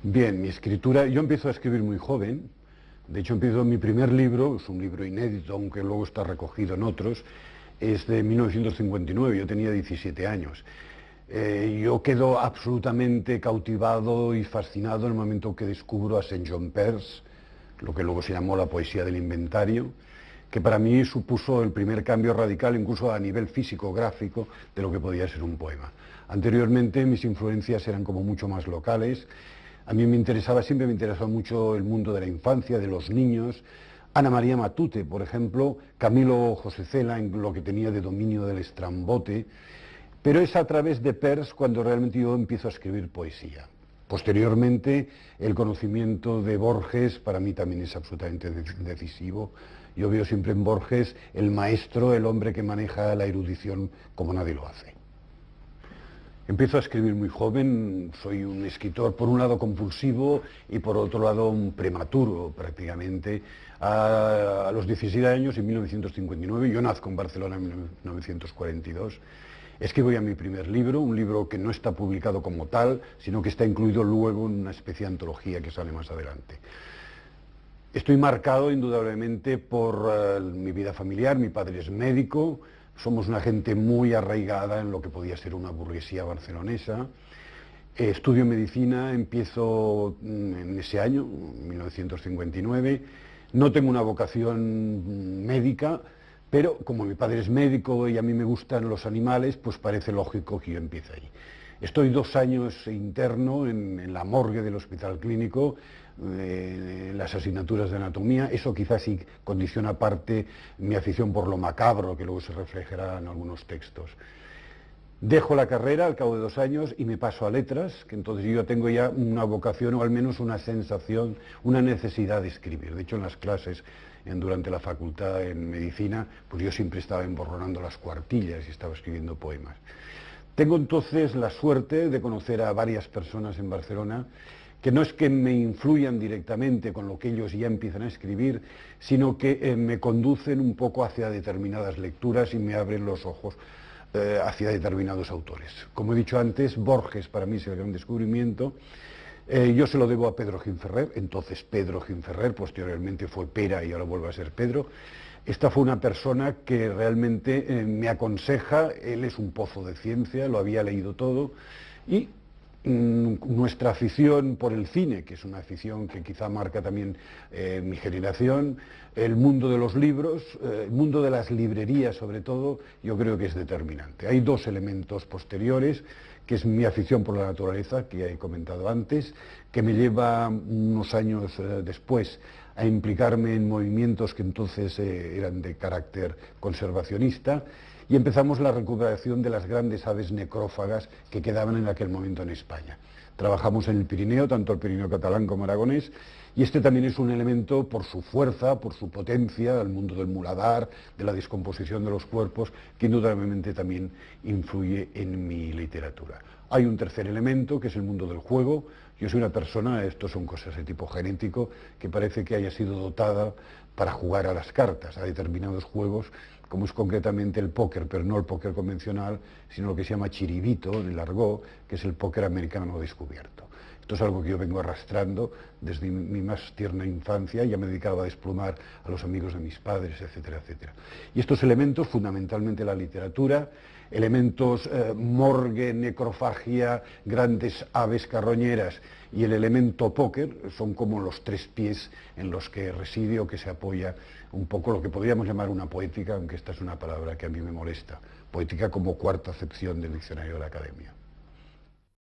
Bien, mi escritura, yo empiezo a escribir muy joven. De hecho, empiezo mi primer libro, es un libro inédito, aunque luego está recogido en otros, es de 1959, yo tenía 17 años. Yo quedo absolutamente cautivado y fascinado en el momento que descubro a Saint John Perse, lo que luego se llamó la poesía del inventario, que para mí supuso el primer cambio radical, incluso a nivel físico-gráfico, de lo que podía ser un poema. Anteriormente mis influencias eran como mucho más locales. A mí siempre me interesaba mucho el mundo de la infancia, de los niños. Ana María Matute, por ejemplo, Camilo José Cela, en lo que tenía de dominio del estrambote. Pero es a través de Perse cuando realmente yo empiezo a escribir poesía. Posteriormente, el conocimiento de Borges para mí también es absolutamente decisivo. Yo veo siempre en Borges el maestro, el hombre que maneja la erudición como nadie lo hace. Empiezo a escribir muy joven, soy un escritor por un lado compulsivo y por otro lado un prematuro prácticamente. A los 17 años, en 1959, yo nazco en Barcelona en 1942, escribo ya mi primer libro, un libro que no está publicado como tal, sino que está incluido luego en una especie de antología que sale más adelante. Estoy marcado indudablemente por mi vida familiar, mi padre es médico, somos una gente muy arraigada en lo que podía ser una burguesía barcelonesa. Estudio medicina, empiezo en ese año, 1959. No tengo una vocación médica, pero como mi padre es médico y a mí me gustan los animales, pues parece lógico que yo empiece ahí. Estoy 2 años interno en la morgue del Hospital Clínico, en las asignaturas de anatomía. Eso quizás sí condiciona aparte mi afición por lo macabro, que luego se reflejará en algunos textos. Dejo la carrera al cabo de 2 años y me paso a letras, que entonces yo tengo ya una vocación o al menos una sensación, una necesidad de escribir. De hecho, en las clases durante la facultad en medicina, pues yo siempre estaba emborronando las cuartillas y estaba escribiendo poemas. Tengo entonces la suerte de conocer a varias personas en Barcelona que no es que me influyan directamente con lo que ellos ya empiezan a escribir, sino que me conducen un poco hacia determinadas lecturas y me abren los ojos hacia determinados autores. Como he dicho antes, Borges para mí es el gran descubrimiento. Yo se lo debo a Pedro Ginferrer, entonces Pedro Ginferrer, posteriormente fue Pera y ahora vuelve a ser Pedro. Esta fue una persona que realmente me aconseja, él es un pozo de ciencia, lo había leído todo, y nuestra afición por el cine, que es una afición que quizá marca también mi generación, el mundo de los libros, el mundo de las librerías sobre todo, yo creo que es determinante. Hay 2 elementos posteriores, que es mi afición por la naturaleza, que ya he comentado antes, que me lleva unos años después a implicarme en movimientos que entonces eran de carácter conservacionista, y empezamos la recuperación de las grandes aves necrófagas que quedaban en aquel momento en España. Trabajamos en el Pirineo, tanto el Pirineo catalán como aragonés, y este también es un elemento por su fuerza, por su potencia, el mundo del muladar, de la descomposición de los cuerpos, que indudablemente también influye en mi literatura. Hay un tercer elemento, que es el mundo del juego. Yo soy una persona, esto son cosas de tipo genético, que parece que haya sido dotada para jugar a las cartas, a determinados juegos, como es concretamente el póker, pero no el póker convencional, sino lo que se llama chiribito, en el argot, que es el póker americano descubierto. Esto es algo que yo vengo arrastrando desde mi más tierna infancia, ya me dedicaba a desplumar a los amigos de mis padres, etcétera, etcétera. Y estos elementos, fundamentalmente la literatura, elementos morgue, necrofagia, grandes aves carroñeras y el elemento póker, son como los 3 pies en los que reside o que se apoya un poco lo que podríamos llamar una poética, aunque esta es una palabra que a mí me molesta, poética como cuarta acepción del diccionario de la Academia.